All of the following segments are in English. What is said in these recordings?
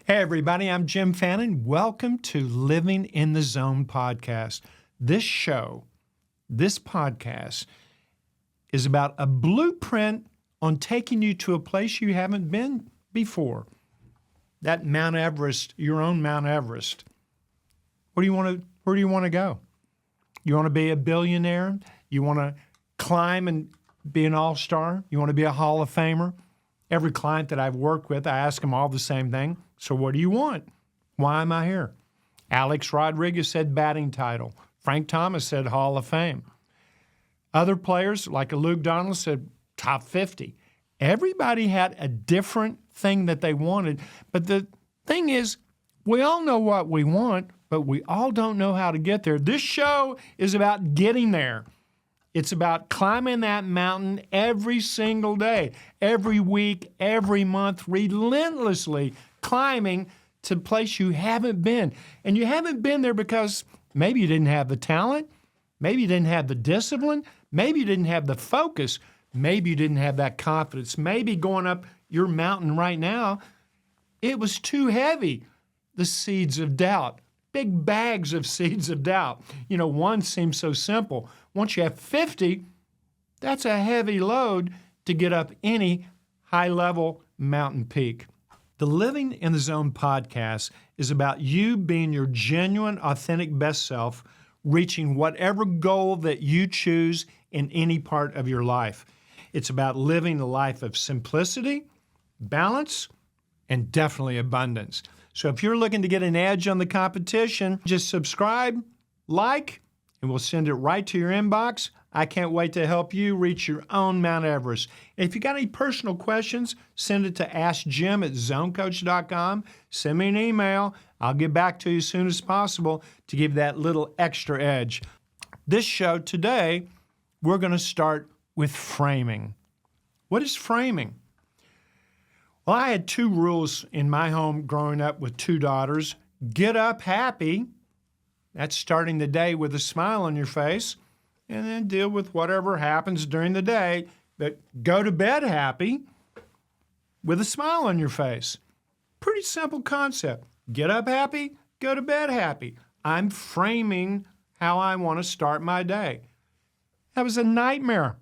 Hey, everybody, I'm Jim Fannin. Welcome to Living in the Zone podcast. This podcast, is about a blueprint on taking you to a place you haven't been before. That Mount Everest, your own Mount Everest. Where do you want to go? You want to be a billionaire? You want to climb and be an all-star? You want to be a Hall of Famer? Every client that I've worked with, I ask them all the same thing. So what do you want? Why am I here? Alex Rodriguez said batting title. Frank Thomas said Hall of Fame. Other players, like a Luke Donald, said top 50. Everybody had a different thing that they wanted. But the thing is, we all know what we want, but we all don't know how to get there. This show is about getting there. It's about climbing that mountain every single day, every week, every month, relentlessly climbing to a place you haven't been. And you haven't been there because maybe you didn't have the talent, maybe you didn't have the discipline, maybe you didn't have the focus, maybe you didn't have that confidence. Maybe going up your mountain right now, it was too heavy. The seeds of doubt, big bags of seeds of doubt. You know, one seems so simple. Once you have 50, that's a heavy load to get up any high-level mountain peak. The Living in the Zone podcast is about you being your genuine, authentic best self, reaching whatever goal that you choose in any part of your life. It's about living a life of simplicity, balance, and definitely abundance. So if you're looking to get an edge on the competition, just subscribe, like, and we'll send it right to your inbox. I can't wait to help you reach your own Mount Everest. If you got any personal questions, send it to askjim@zonecoach.com. Send me an email. I'll get back to you as soon as possible to give that little extra edge. This show today, we're going to start with framing. What is framing? Well, I had two rules in my home growing up with two daughters. Get up happy. That's starting the day with a smile on your face, and then deal with whatever happens during the day. But go to bed happy with a smile on your face. Pretty simple concept. Get up happy, go to bed happy. I'm framing how I want to start my day. That was a nightmare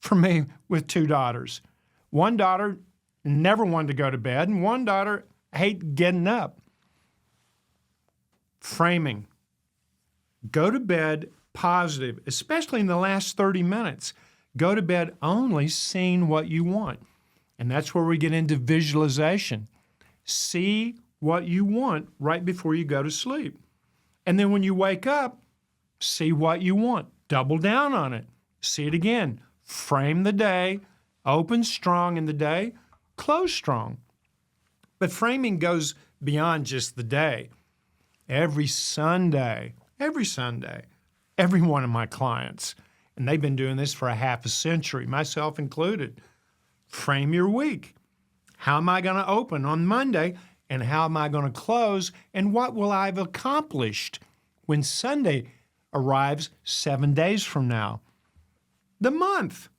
for me with two daughters. One daughter never wanted to go to bed, and one daughter hated getting up. Framing. Go to bed positive, especially in the last 30 minutes. Go to bed only seeing what you want. And that's where we get into visualization. See what you want right before you go to sleep. And then when you wake up, see what you want. Double down on it. See it again. Frame the day. Open strong in the day. Close strong. But framing goes beyond just the day. Every Sunday, every one of my clients, and they've been doing this for a half a century, myself included, frame your week. How am I going to open on Monday, and how am I going to close, and what will I have accomplished when Sunday arrives 7 days from now? The month.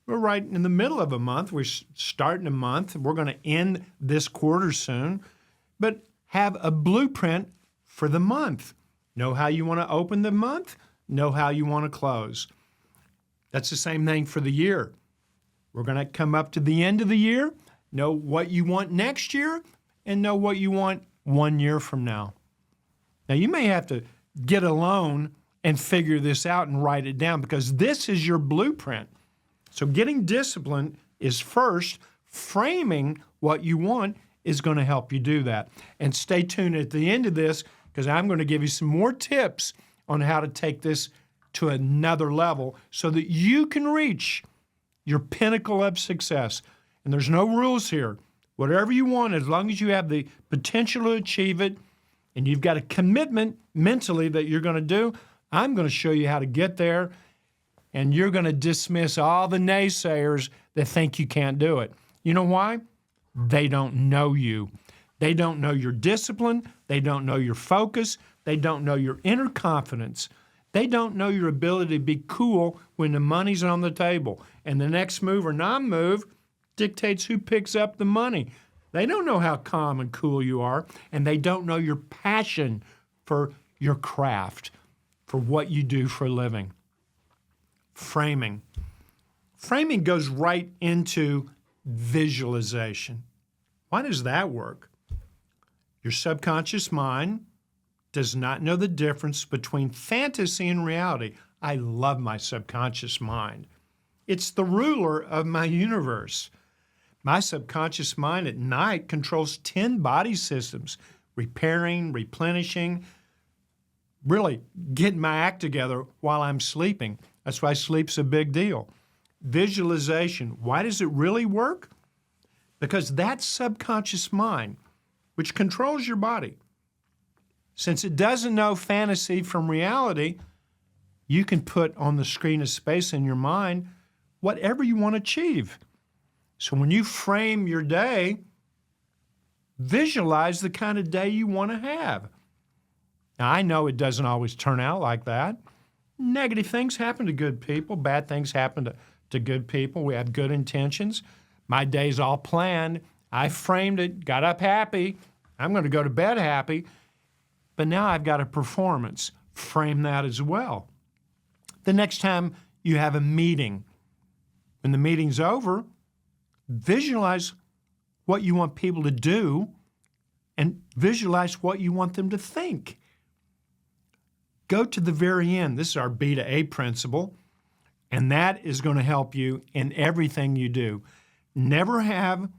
We're right in the middle of a month. We're starting a month. We're going to end this quarter soon, but have a blueprint for the month. Know how you want to open the month, know how you want to close. That's the same thing for the year. We're going to come up to the end of the year, know what you want next year, and know what you want 1 year from now. Now, you may have to get alone and figure this out and write it down because this is your blueprint. So getting disciplined is first. Framing what you want is going to help you do that. And stay tuned at the end of this because I'm going to give you some more tips on how to take this to another level so that you can reach your pinnacle of success. And there's no rules here. Whatever you want, as long as you have the potential to achieve it and you've got a commitment mentally that you're going to do, I'm going to show you how to get there, and you're going to dismiss all the naysayers that think you can't do it. You know why? They don't know you. They don't know your discipline. They don't know your focus. They don't know your inner confidence. They don't know your ability to be cool when the money's on the table. And the next move or non-move dictates who picks up the money. They don't know how calm and cool you are, and they don't know your passion for your craft, for what you do for a living. Framing. Framing goes right into visualization. Why does that work? Your subconscious mind does not know the difference between fantasy and reality. I love my subconscious mind. It's the ruler of my universe. My subconscious mind at night controls 10 body systems, repairing, replenishing, really getting my act together while I'm sleeping. That's why sleep's a big deal. Visualization. Why does it really work? Because that subconscious mind, which controls your body, since it doesn't know fantasy from reality, you can put on the screen of space in your mind whatever you want to achieve. So when you frame your day, visualize the kind of day you want to have. Now, I know it doesn't always turn out like that. Negative things happen to good people. Bad things happen to good people. We have good intentions. My day's all planned. I framed it, got up happy. I'm going to go to bed happy. But now I've got a performance. Frame that as well. The next time you have a meeting, when the meeting's over, visualize what you want people to do and visualize what you want them to think. Go to the very end. This is our B to A principle, and that is going to help you in everything you do. Never have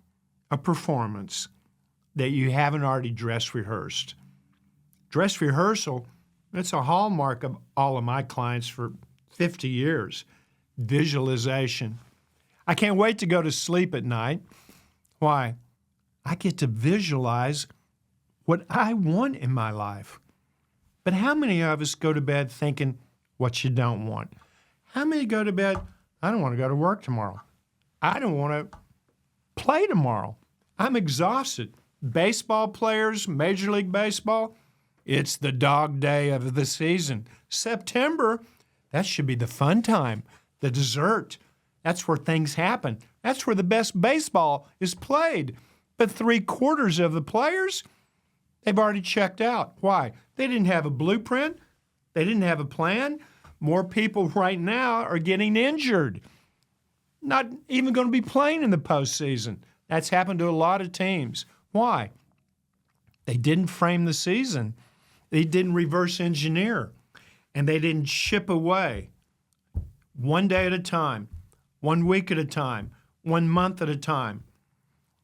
a performance that you haven't already dress rehearsed. Dress rehearsal, that's a hallmark of all of my clients for 50 years. Visualization. I can't wait to go to sleep at night. Why? I get to visualize what I want in my life. But how many of us go to bed thinking what you don't want? How many go to bed, I don't want to go to work tomorrow. I don't want to play tomorrow. I'm exhausted. Baseball players, Major League Baseball, it's the dog day of the season. September, that should be the fun time, the dessert. That's where things happen. That's where the best baseball is played. But 3/4 of the players, they've already checked out. Why? They didn't have a blueprint. They didn't have a plan. More people right now are getting injured. Not even going to be playing in the postseason. That's happened to a lot of teams. Why? They didn't frame the season. They didn't reverse engineer. And they didn't chip away. One day at a time. 1 week at a time. 1 month at a time.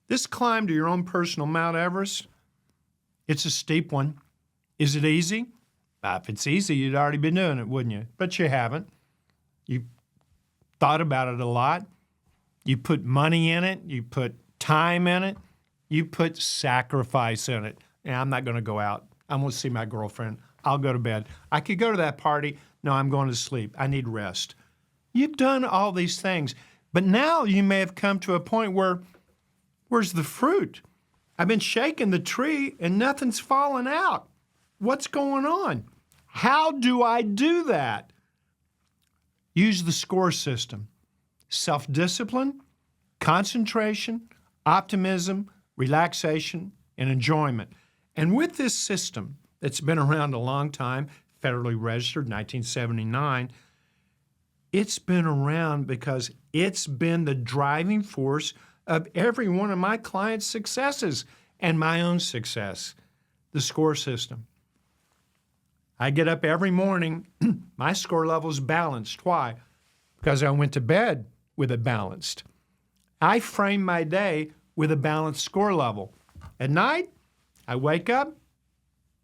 This climb to your own personal Mount Everest, it's a steep one. Is it easy? If it's easy, you'd already been doing it, wouldn't you? But you haven't. You thought about it a lot. You put money in it. You put time in it. You put sacrifice in it. And I'm not going to go out. I'm going to see my girlfriend. I'll go to bed. I could go to that party. No, I'm going to sleep. I need rest. You've done all these things. But now you may have come to a point where, where's the fruit? I've been shaking the tree and nothing's fallen out. What's going on? How do I do that? Use the S.C.O.R.E system. Self-discipline, concentration, optimism, relaxation, and enjoyment. And with this system that's been around a long time, federally registered 1979, it's been around because it's been the driving force of every one of my clients' successes and my own success, the S.C.O.R.E system. I get up every morning, my S.C.O.R.E level is balanced. Why? Because I went to bed with it balanced. I frame my day with a balanced S.C.O.R.E level. At night, I wake up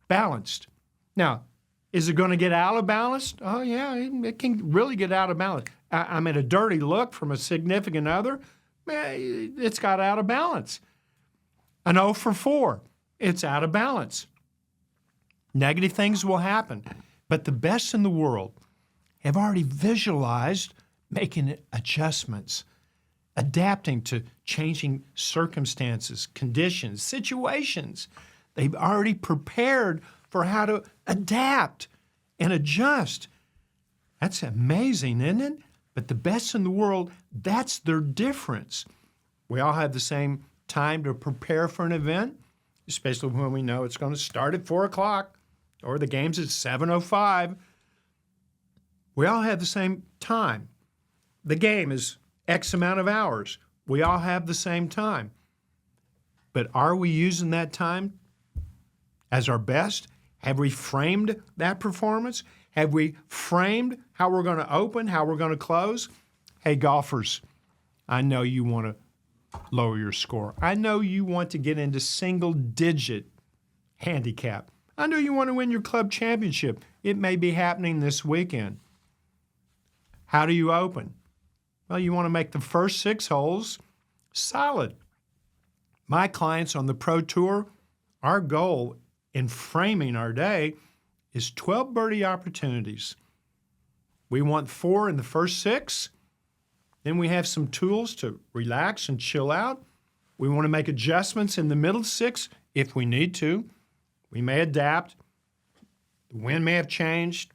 balanced. Now, is it going to get out of balance? Oh, yeah, it can really get out of balance. I'm at a dirty look from a significant other. It's got out of balance. An 0 for 4, it's out of balance. Negative things will happen. But the best in the world have already visualized making adjustments, adapting to changing circumstances, conditions, situations. They've already prepared for how to adapt and adjust. That's amazing, isn't it? But the best in the world, that's their difference. We all have the same time to prepare for an event, especially when we know it's going to start at 4 o'clock or the game's at 7:05. We all have the same time. The game is X amount of hours. We all have the same time. But are we using that time as our best? Have we framed that performance? Have we framed how we're going to open, how we're going to close? Hey, golfers, I know you want to lower your score. I know you want to get into single-digit handicap. I know you want to win your club championship. It may be happening this weekend. How do you open? Well, you want to make the first 6 holes solid. My clients on the Pro Tour, our goal in framing our day is 12 birdie opportunities. We want 4 in the first 6. Then we have some tools to relax and chill out. We want to make adjustments in the middle 6 if we need to. We may adapt. The wind may have changed.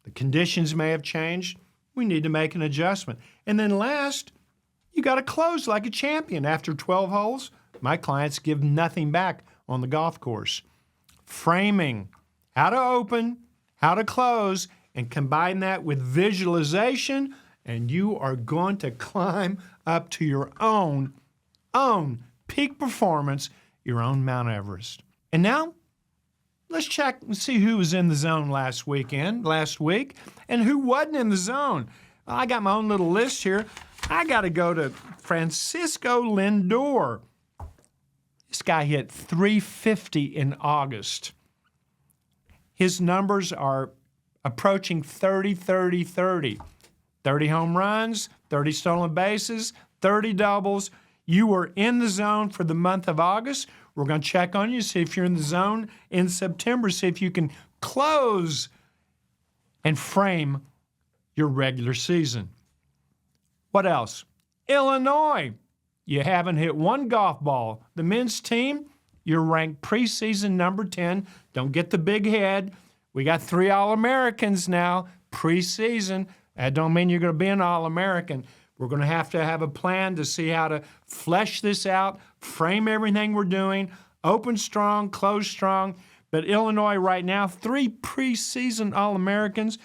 The conditions may have changed. We need to make an adjustment. And then last, you got to close like a champion. After 12 holes, my clients give nothing back on the golf course. Framing, how to open, how to close, and combine that with visualization, and you are going to climb up to your own peak performance, your own Mount Everest. And now, let's check and see who was in the zone last week, and who wasn't in the zone. I got my own little list here. I got to go to Francisco Lindor. This guy hit 350 in August. His numbers are approaching 30, 30, 30. 30 home runs, 30 stolen bases, 30 doubles. You were in the zone for the month of August. We're going to check on you, see if you're in the zone in September, see if you can close and frame your regular season. What else? Illinois. You haven't hit one golf ball. The men's team, you're ranked preseason number 10. Don't get the big head. We got 3 All-Americans now, preseason. That don't mean you're going to be an All-American. We're going to have a plan to see how to flesh this out, frame everything we're doing, open strong, close strong. But Illinois right now, 3 preseason All-Americans.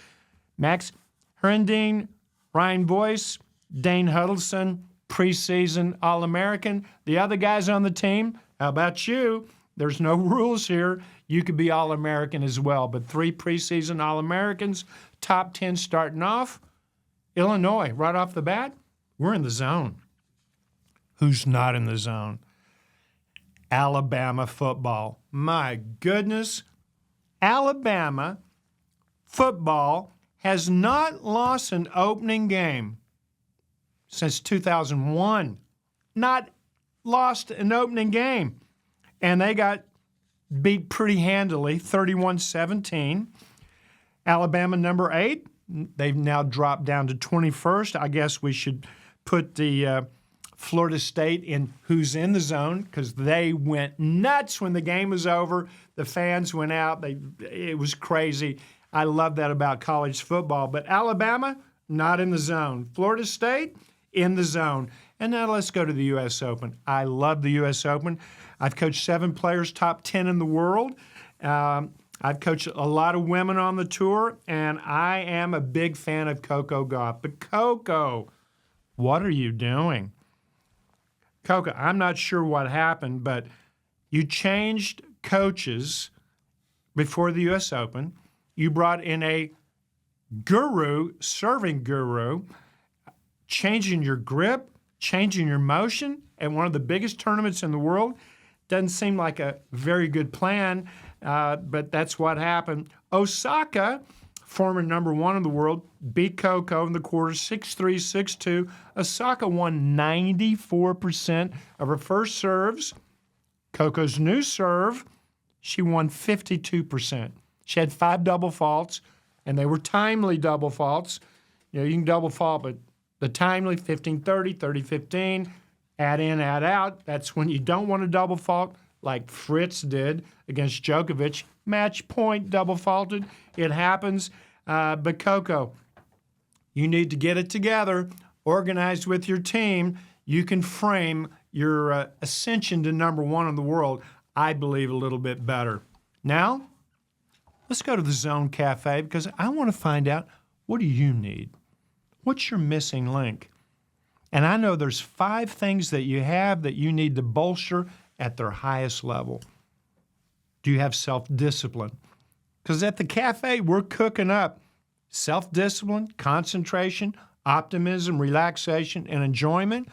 Max Herndine, Ryan Boyce, Dane Huddleston, preseason All-American. The other guys on the team, how about you? There's no rules here. You could be All-American as well. But 3 preseason All-Americans, top 10 starting off. Illinois, right off the bat, we're in the zone. Who's not in the zone? Alabama football. My goodness. Alabama football has not lost an opening game since 2001. Not lost an opening game. And they got beat pretty handily, 31-17. Alabama number 8. They've now dropped down to 21st. I guess we should put the Florida State in who's in the zone because they went nuts when the game was over. The fans went out. It was crazy. I love that about college football. But Alabama, not in the zone. Florida State, in the zone. And now let's go to the U.S. Open. I love the U.S. Open. I've coached 7 players, top 10 in the world. I've coached a lot of women on the tour, and I am a big fan of Coco Gauff. But Coco, what are you doing? Coco, I'm not sure what happened, but you changed coaches before the U.S. Open. You brought in a guru, serving guru, changing your grip, changing your motion at one of the biggest tournaments in the world. Doesn't seem like a very good plan, but that's what happened. Osaka, former number 1 in the world, beat Coco in the quarters 6-3, 6-2. Osaka won 94% of her first serves. Coco's new serve, she won 52%. She had 5 double faults, and they were timely double faults. You know, you can double fault, but the timely 15-30, 30-15, add in, add out. That's when you don't want to double fault, like Fritz did against Djokovic. Match point, double faulted. It happens. But Coco, you need to get it together, organized with your team. You can frame your ascension to number one in the world, I believe, a little bit better. Now, let's go to the Zone Cafe because I want to find out, what do you need? What's your missing link? And I know there's 5 things that you have that you need to bolster at their highest level. Do you have self-discipline? Because at the cafe, we're cooking up self-discipline, concentration, optimism, relaxation, and enjoyment.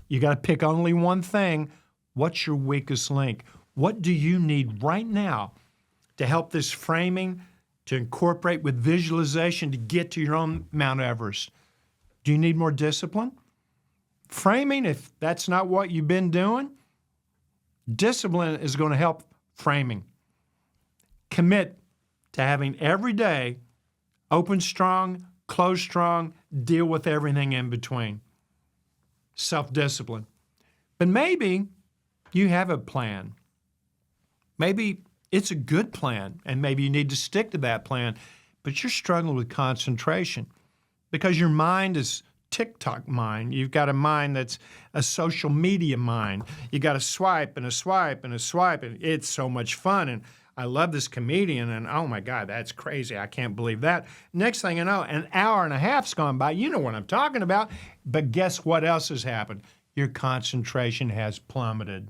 You got to pick only one thing. What's your weakest link? What do you need right now to help this framing, to incorporate with visualization to get to your own Mount Everest? Do you need more discipline? Framing, if that's not what you've been doing, discipline is going to help framing. Commit to having every day open strong, close strong, deal with everything in between. Self-discipline. But maybe you have a plan. Maybe it's a good plan, and maybe you need to stick to that plan, but you're struggling with concentration because your mind is TikTok mind. You've got a mind that's a social media mind. You got to swipe and a swipe and a swipe, and it's so much fun. And I love this comedian, and oh my God, that's crazy. I can't believe that. Next thing you know, an hour and a half's gone by. You know what I'm talking about. But guess what else has happened? Your concentration has plummeted.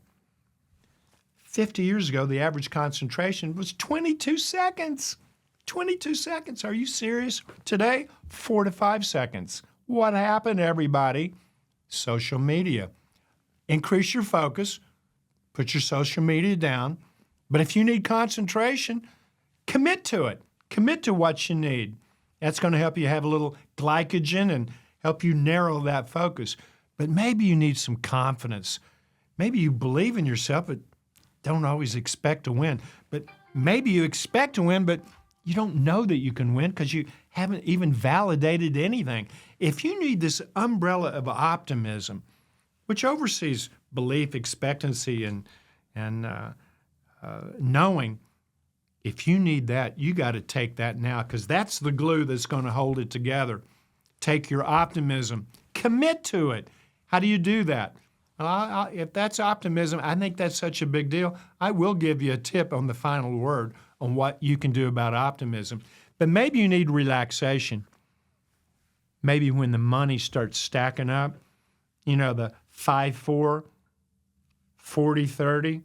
50 years ago, the average concentration was 22 seconds. 22 seconds. Are you serious? Today, 4 to 5 seconds. What happened, everybody? Social media. Increase your focus. Put your social media down. But if you need concentration, commit to it. Commit to what you need. That's going to help you have a little glycogen and help you narrow that focus. But maybe you need some confidence. Maybe you believe in yourself, but don't always expect to win. But maybe you expect to win, but you don't know that you can win because you haven't even validated anything. If you need this umbrella of optimism, which oversees belief, expectancy, and knowing, if you need that, you got to take that now because that's the glue that's going to hold it together. Take your optimism. Commit to it. How do you do that? If that's optimism, I think that's such a big deal. I will give you a tip on the final word on what you can do about optimism. But maybe you need relaxation. Maybe when the money starts stacking up, you know, the 5-4, 40-30,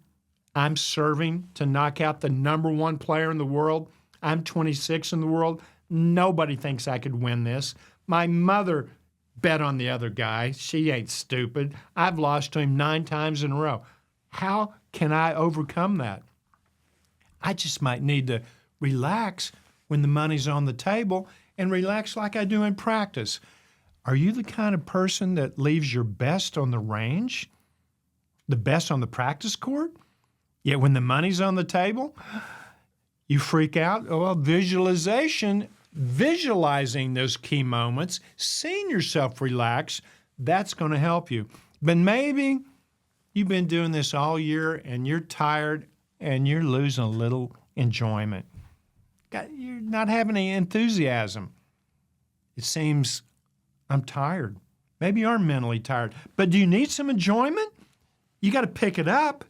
I'm serving to knock out the number one player in the world. I'm 26 in the world. Nobody thinks I could win this. My mother bet on the other guy. She ain't stupid. I've lost to him 9 times in a row. How can I overcome that? I just might need to relax when the money's on the table and relax like I do in practice. Are you the kind of person that leaves your best on the range? The best on the practice court? Yet when the money's on the table, you freak out? Well, visualization, visualizing those key moments, seeing yourself relax, that's going to help you. But maybe you've been doing this all year and you're tired and you're losing a little enjoyment. You're not having any enthusiasm. It seems, I'm tired. Maybe you are mentally tired. But do you need some enjoyment? You got to pick it up.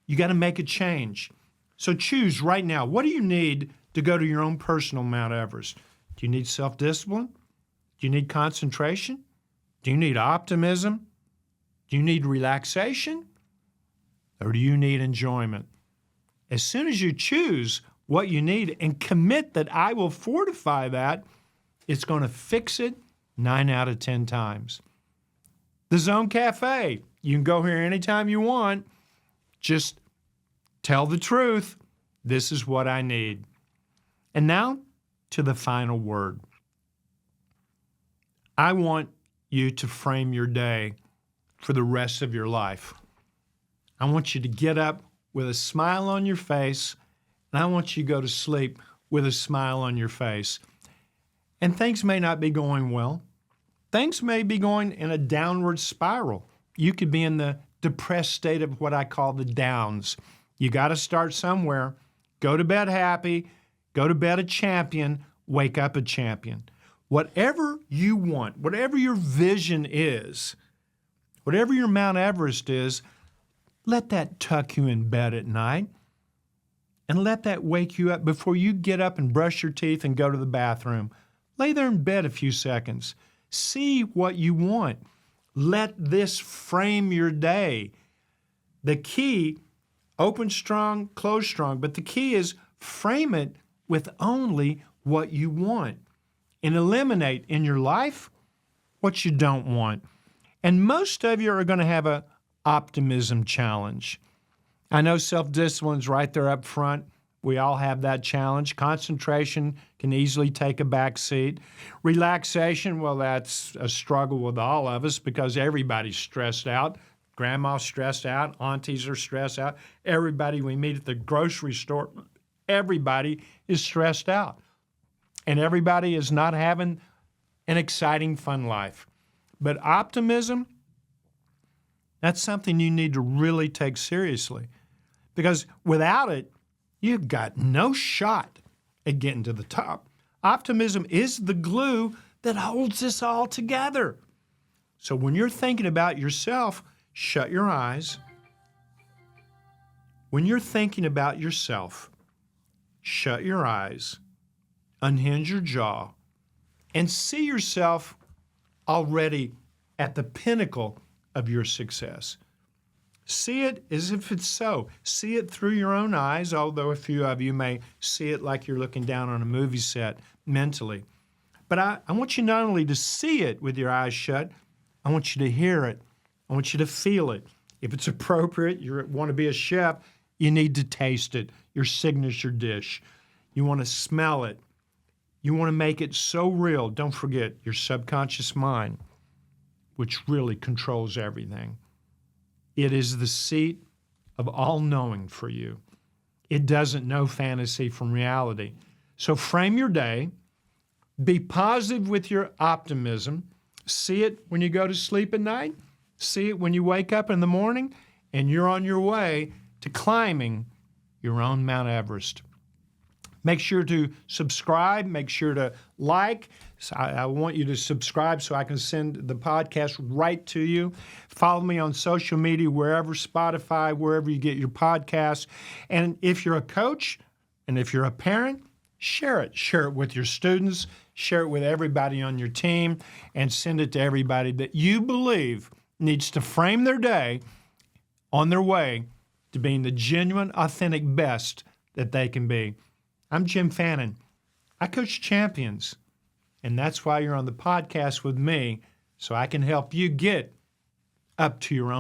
You got to make a change. So choose right now. What do you need to go to your own personal Mount Everest? Do you need self-discipline? Do you need concentration? Do you need optimism? Do you need relaxation? Or do you need enjoyment? As soon as you choose what you need and commit that I will fortify that, it's going to fix it 9 out of 10 times. The Zone Cafe. You can go here anytime you want. Just tell the truth. This is what I need. And now to the final word. I want you to frame your day for the rest of your life. I want you to get up with a smile on your face, and I want you to go to sleep with a smile on your face. And things may not be going well. Things may be going in a downward spiral. You could be in the depressed state of what I call the downs. You got to start somewhere. Go to bed happy, go to bed a champion, wake up a champion. Whatever you want, whatever your vision is, whatever your Mount Everest is, let that tuck you in bed at night. And let that wake you up before you get up and brush your teeth and go to the bathroom. Lay there in bed a few seconds. See what you want. Let this frame your day. The key, open strong, close strong, but the key is frame it with only what you want and eliminate in your life what you don't want. And most of you are going to have an optimism challenge. I know self-discipline's right there up front. We all have that challenge. Concentration can easily take a back seat. Relaxation, well, that's a struggle with all of us because everybody's stressed out. Grandma's stressed out. Aunties are stressed out. Everybody we meet at the grocery store, everybody is stressed out. And everybody is not having an exciting, fun life. But optimism, that's something you need to really take seriously. Because without it, you've got no shot at getting to the top. Optimism is the glue that holds this all together. So when you're thinking about yourself, shut your eyes. When you're thinking about yourself, shut your eyes, unhinge your jaw, and see yourself already at the pinnacle of your success. See it as if it's so. See it through your own eyes, although a few of you may see it like you're looking down on a movie set mentally. But I want you not only to see it with your eyes shut, I want you to hear it. I want you to feel it. If it's appropriate, you want to be a chef, you need to taste it, your signature dish. You want to smell it. You want to make it so real. Don't forget your subconscious mind, which really controls everything. It is the seat of all knowing for you. It doesn't know fantasy from reality. So frame your day. Be positive with your optimism. See it when you go to sleep at night. See it when you wake up in the morning. And you're on your way to climbing your own Mount Everest. Make sure to subscribe. Make sure to like. I want you to subscribe so I can send the podcast right to you. Follow me on social media, wherever, Spotify, wherever you get your podcasts. And if you're a coach and if you're a parent, share it. Share it with your students. Share it with everybody on your team and send it to everybody that you believe needs to frame their day on their way to being the genuine, authentic best that they can be. I'm Jim Fannin. I coach champions, and that's why you're on the podcast with me, so I can help you get up to your own